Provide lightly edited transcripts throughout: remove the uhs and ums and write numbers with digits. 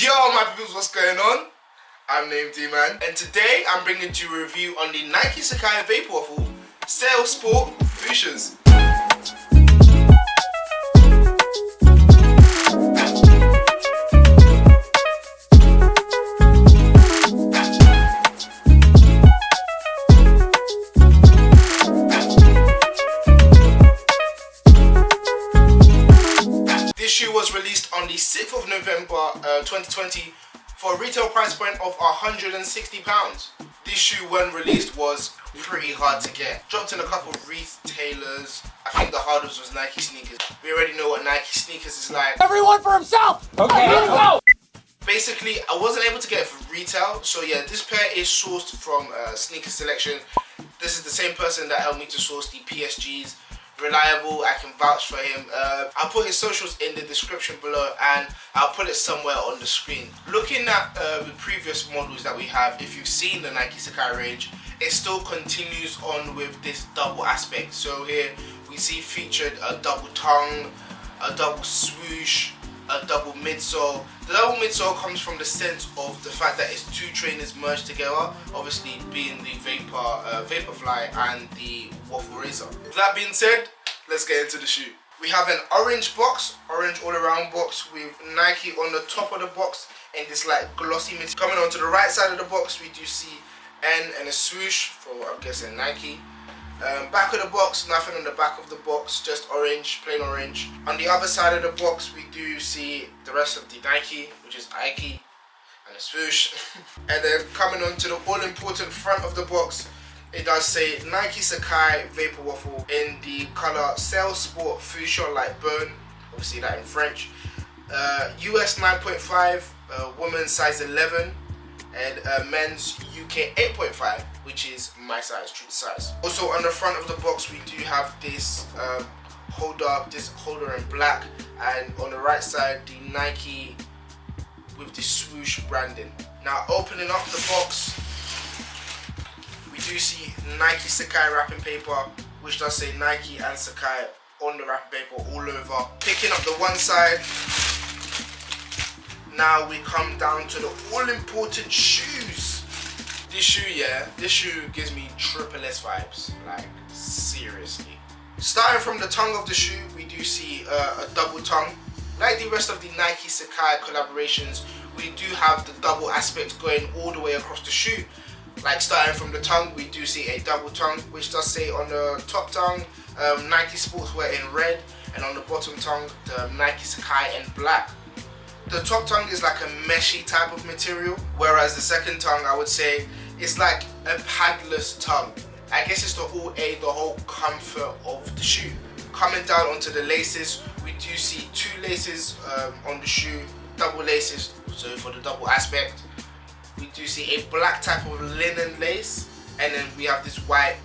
Yo, my peoples, what's going on? I'm named D-Man, and today I'm bringing to you a review on the Nike Sacai Vaporwaffle Resale Sport Fuchsias. This shoe was released on the 6th of November 2020 for a retail price point of £160. This shoe when released was pretty hard to get. Dropped in a couple of retailers. I think the hardest was Nike sneakers. We already know what Nike sneakers is like. Everyone for himself! Okay, let's go! Basically, I wasn't able to get it for retail. So yeah, this pair is sourced from Sneaker Selection. This is the same person that helped me to source the PSGs. Reliable, I can vouch for him. I'll put his socials in the description below and I'll put it somewhere on the screen. Looking at the previous models that we have, if you've seen the Nike Sacai range, it still continues on with this double aspect. So here we see featured a double tongue, a double swoosh, a double midsole. The double midsole comes from the sense of the fact that it's two trainers merged together, obviously being the Vaporfly and the Waffle Razor. With that being said, let's get into the shoe. We have an orange box, orange all around box with Nike on the top of the box and this like glossy material. Coming onto the right side of the box, we do see N and a swoosh for, I'm guessing, Nike. Back of the box, nothing on the back of the box, just orange, plain orange. On the other side of the box, we do see the rest of the Nike, which is Nike and a swoosh. And then coming on to the all-important front of the box, it does say Nike Sacai Vaporwaffle in the color Resale Sport Fuchsia Light Bone. Obviously that in French. US 9.5, women's size 11. And men's UK 8.5, which is my size, true size. Also on the front of the box we do have this holder in black, and on the right side the Nike with the swoosh branding. Now opening up the box, we do see Nike Sacai wrapping paper, which does say Nike and Sacai on the wrapping paper all over. Picking up the one side, now we come down to the all-important shoes. This shoe, yeah, this shoe gives me triple S vibes, like seriously. Starting from the tongue of the shoe, we do see a double tongue. Like the rest of the Nike Sacai collaborations, we do have the double aspect going all the way across the shoe. Like starting from the tongue, we do see a double tongue, which does say on the top tongue, Nike Sportswear in red, and on the bottom tongue, the Nike Sacai in black. The top tongue is like a meshy type of material, whereas the second tongue, I would say, is like a padless tongue. I guess it's the whole comfort of the shoe. Coming down onto the laces, we do see two laces on the shoe, double laces, so for the double aspect. We do see a black type of linen lace, and then we have this white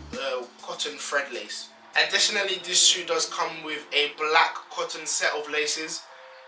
cotton thread lace. Additionally, this shoe does come with a black cotton set of laces.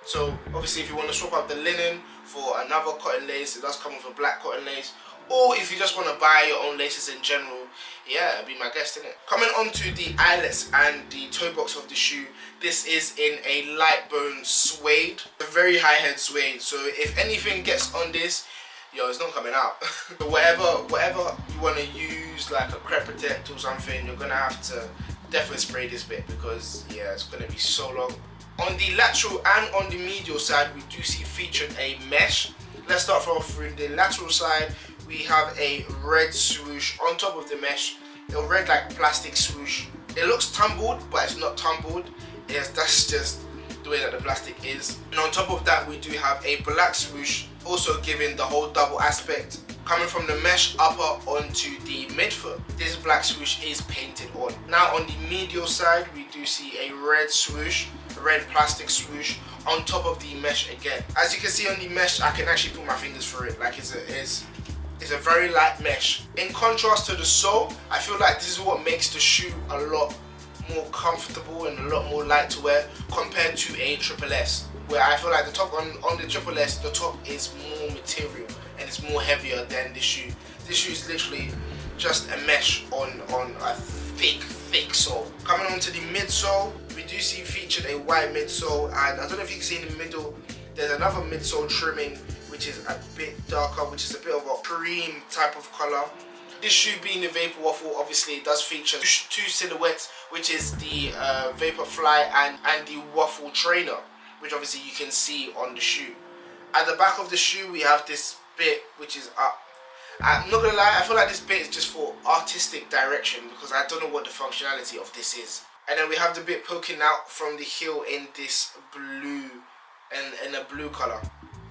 So obviously if you want to swap out the linen for another cotton lace, it does come with a black cotton lace. Or if you just want to buy your own laces in general, yeah, be my guest, innit? Coming on to the eyelets and the toe box of the shoe, this is in a light bone suede, a very high head suede. So if anything gets on this, yo, it's not coming out. So whatever you want to use, like a crepe protect or something, you're gonna have to definitely spray this bit, because yeah, it's gonna be so long. On the lateral and on the medial side, we do see featured a mesh. Let's start off with the lateral side. We have a red swoosh on top of the mesh, a red like plastic swoosh. It looks tumbled, but it's not tumbled. That's just the way that the plastic is. And on top of that, we do have a black swoosh, also giving the whole double aspect. Coming from the mesh upper onto the midfoot, this black swoosh is painted on. Now on the medial side, we do see a red swoosh, a red plastic swoosh on top of the mesh again. As you can see on the mesh, I can actually put my fingers through it. Like it's a very light mesh. In contrast to the sole, I feel like this is what makes the shoe a lot more comfortable and a lot more light to wear compared to a triple S, where I feel like the top on the triple S, the top is more material and it's more heavier than this shoe. This shoe is literally just a mesh on a thick sole. Coming on to the midsole, we do see featured a white midsole, and I don't know if you can see in the middle, there's another midsole trimming which which is a bit darker, which is a bit of a cream type of color. This shoe being the Vaporwaffle, obviously it does feature two silhouettes, which is the Vaporfly and the Waffle trainer, which obviously you can see on the shoe. At the back of the shoe we have this bit which is up. I'm not gonna lie, I feel like this bit is just for artistic direction because I don't know what the functionality of this is. And then we have the bit poking out from the heel in this blue and a blue color.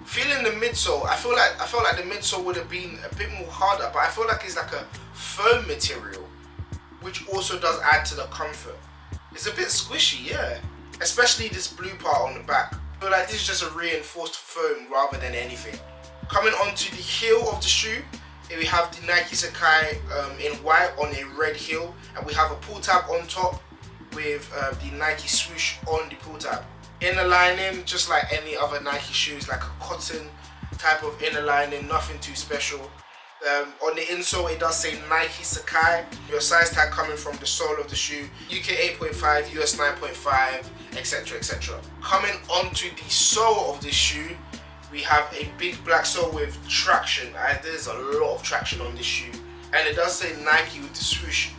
Feeling the midsole, I feel like the midsole would have been a bit more harder, but I feel like it's like a foam material, which also does add to the comfort. It's a bit squishy, yeah, especially this blue part on the back. I feel like this is just a reinforced foam rather than anything. Coming onto the heel of the shoe, we have the Nike Sacai in white on a red heel, and we have a pull tab on top with the Nike swoosh on the pull tab. Inner lining, just like any other Nike shoes, like a cotton type of inner lining, nothing too special. On the insole it does say Nike Sacai. Your size tag coming from the sole of the shoe, UK 8.5, US 9.5, etc, etc. Coming onto the sole of the shoe, we have a big black sole with traction. There's a lot of traction on this shoe, and it does say Nike with the swoosh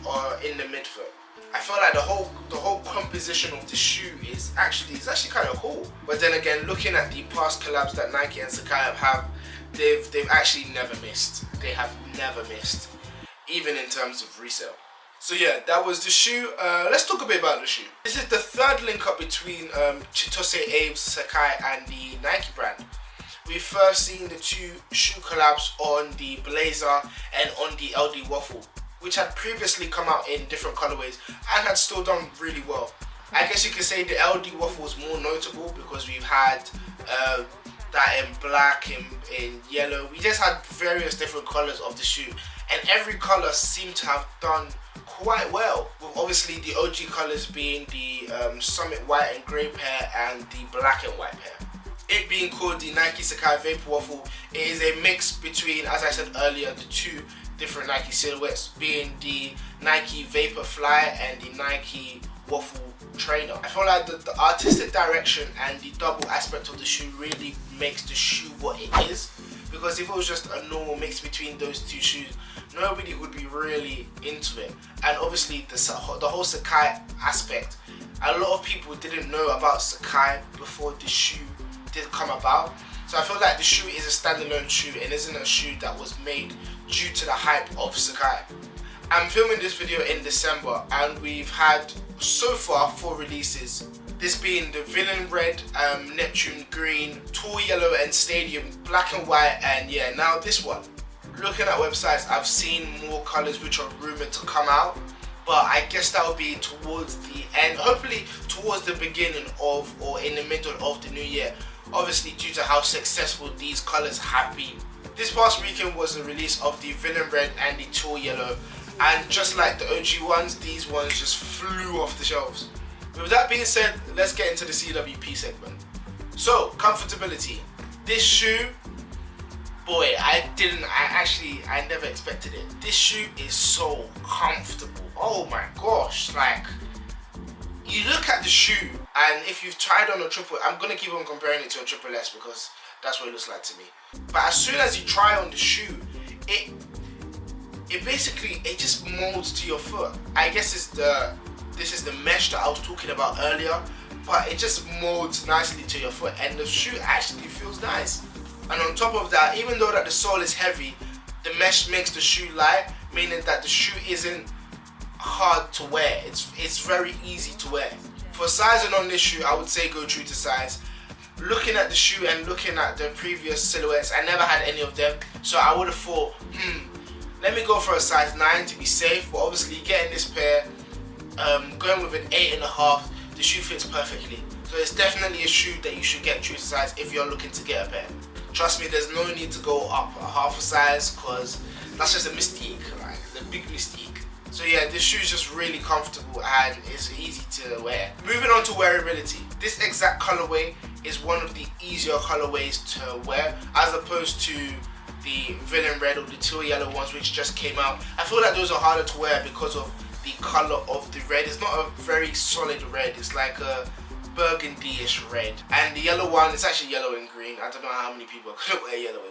in the midfoot. I feel like the whole composition of the shoe is actually kind of cool. But then again, looking at the past collabs that Nike and Sacai have, they've actually never missed. They have never missed, even in terms of resale. So yeah, that was the shoe. Let's talk a bit about the shoe. This is the third link up between Chitose Abe's Sacai and the Nike brand. We've first seen the two shoe collabs on the Blazer and on the LD Waffle, which had previously come out in different colorways and had still done really well. I guess you could say the LD Waffle was more notable because we've had that in black, in yellow. We just had various different colors of the shoe, and every color seemed to have done quite well, with obviously the OG colors being the Summit white and grey pair and the black and white pair. It being called the Nike Sacai Vaporwaffle, it is a mix between, as I said earlier, the two different Nike silhouettes, being the Nike Vaporfly and the Nike Waffle trainer. I feel like the artistic direction and the double aspect of the shoe really makes the shoe what it is, because if it was just a normal mix between those two shoes, nobody would be really into it. And obviously the whole Sacai aspect, a lot of people didn't know about Sacai before the shoe did come about. So I feel like the shoe is a standalone shoe and isn't a shoe that was made due to the hype of Sacai. I'm filming this video in December and we've had so far 4 releases. This being the Villain Red, Neptune Green, Tall Yellow and Stadium Black and White, and yeah, now this one. Looking at websites, I've seen more colors which are rumored to come out, but I guess that will be towards the end, hopefully towards the beginning of or in the middle of the new year, obviously due to how successful these colors have been. This past weekend was the release of the Villain Red and the Tall Yellow, and just like the OG ones, these ones just flew off the shelves. With that being said, let's get into the CWP segment. So, comfortability. This shoe, boy, I never expected it. This shoe is so comfortable. Oh my gosh, like, you look at the shoe, and if you've tried on a triple, I'm gonna keep on comparing it to a triple S because that's what it looks like to me. But as soon as you try on the shoe, it basically just molds to your foot. I guess this is the mesh that I was talking about earlier, but it just molds nicely to your foot, and the shoe actually feels nice. And on top of that, even though that the sole is heavy, the mesh makes the shoe light, meaning that the shoe isn't hard to wear. It's very easy to wear. For sizing on this shoe, I would say go true to size. Looking at the shoe and looking at the previous silhouettes, I never had any of them, so I would have thought, let me go for a size 9 to be safe. But obviously getting this pair, going with an 8.5, the shoe fits perfectly. So it's definitely a shoe that you should get true to size if you're looking to get a pair. Trust me, there's no need to go up a half a size because that's just a mystique, right? The big mystique. So yeah, this shoe is just really comfortable and it's easy to wear. Moving on to wearability. This exact colorway is one of the easier colorways to wear as opposed to the Villain Red or the Teal Yellow ones which just came out. I feel like those are harder to wear because of the color of the red. It's not a very solid red, it's like a burgundy-ish red. And the yellow one, it's actually yellow and green. I don't know how many people are gonna wear yellow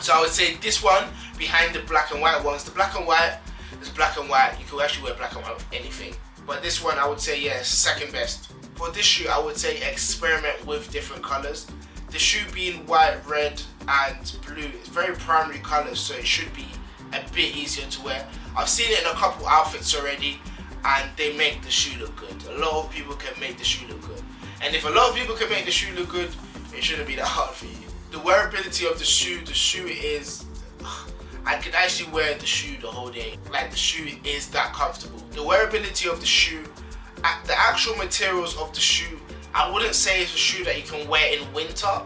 So I would say this one behind the black and white ones. The black and white is black and white. You can actually wear black and white with anything. But this one I would say, yeah, second best. For this shoe, I would say experiment with different colors. The shoe being white, red and blue, it's very primary colors, so it should be a bit easier to wear. I've seen it in a couple outfits already and they make the shoe look good. A lot of people can make the shoe look good. And if a lot of people can make the shoe look good, it shouldn't be that hard for you. The wearability of the shoe is, I could actually wear the shoe the whole day. Like, the shoe is that comfortable. The wearability of the shoe, the actual materials of the shoe, I wouldn't say it's a shoe that you can wear in winter.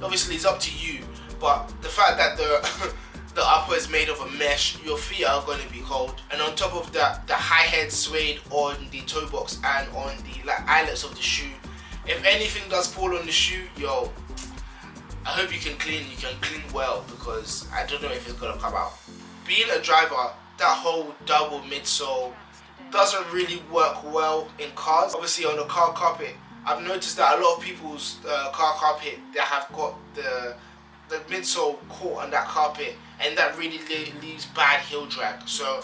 Obviously it's up to you, but the fact that the upper is made of a mesh, your feet are going to be cold. And on top of that, the high head suede on the toe box and on the eyelets of the shoe, if anything does fall on the shoe, yo, I hope you can clean well, because I don't know if it's gonna come out. Being a driver, that whole double midsole doesn't really work well in cars. Obviously on the car carpet, I've noticed that a lot of people's car carpet, they have got the midsole caught on that carpet, and that really leaves bad heel drag. So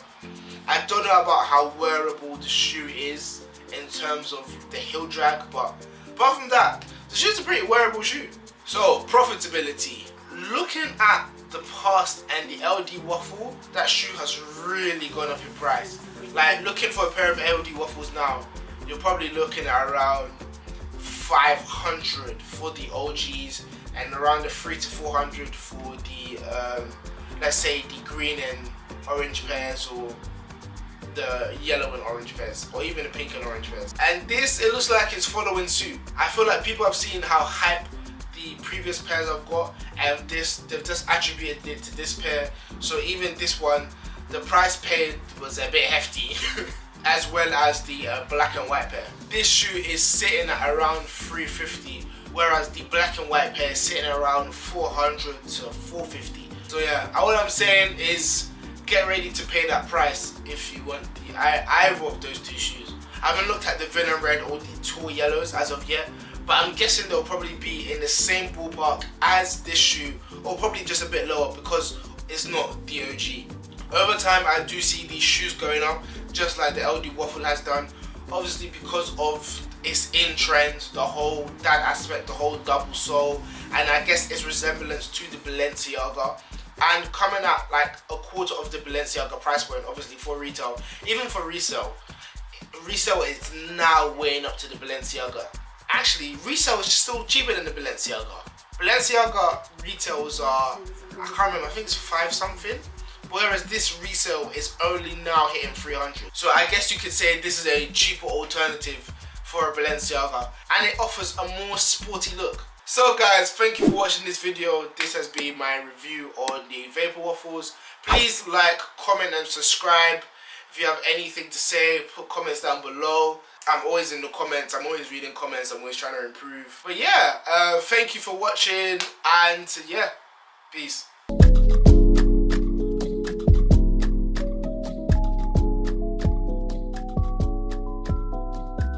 I don't know about how wearable the shoe is in terms of the heel drag, but apart from that, the shoe's a pretty wearable shoe. So profitability, looking at the past and the LD Waffle, that shoe has really gone up in price. Like, looking for a pair of LD Waffles now, you're probably looking at around 500 for the OGs and around the 300 to 400 for the let's say the green and orange pairs, or the yellow and orange pairs, or even the pink and orange pairs. And this, it looks like it's following suit. I feel like people have seen how hype the previous pairs I've got, and they've just attributed it to this pair. So even this one, the price paid was a bit hefty. As well as the black and white pair. This shoe is sitting at around 350, whereas the black and white pair is sitting around 400 to 450. So yeah, all I'm saying is get ready to pay that price if you want either of those two shoes. I haven't looked at the Venom Red or the Tall Yellows as of yet, but I'm guessing they'll probably be in the same ballpark as this shoe, or probably just a bit lower, because it's not the OG. Over time, I do see these shoes going up, just like the LD Waffle has done. Obviously, because of its in trend, that aspect, the whole double sole, and I guess its resemblance to the Balenciaga, and coming at like a quarter of the Balenciaga price point, obviously for retail. Even for resale is now weighing up to the Balenciaga. Actually, resale is still cheaper than the Balenciaga. Balenciaga retails are, I can't remember, I think it's 5 something. Whereas this resale is only now hitting 300. So I guess you could say this is a cheaper alternative for a Balenciaga, and it offers a more sporty look. So guys, thank you for watching this video. This has been my review on the Vaporwaffles. Please like, comment and subscribe. If you have anything to say, put comments down below. I'm always in the comments, I'm always reading comments, I'm always trying to improve. But yeah, thank you for watching, and yeah, peace.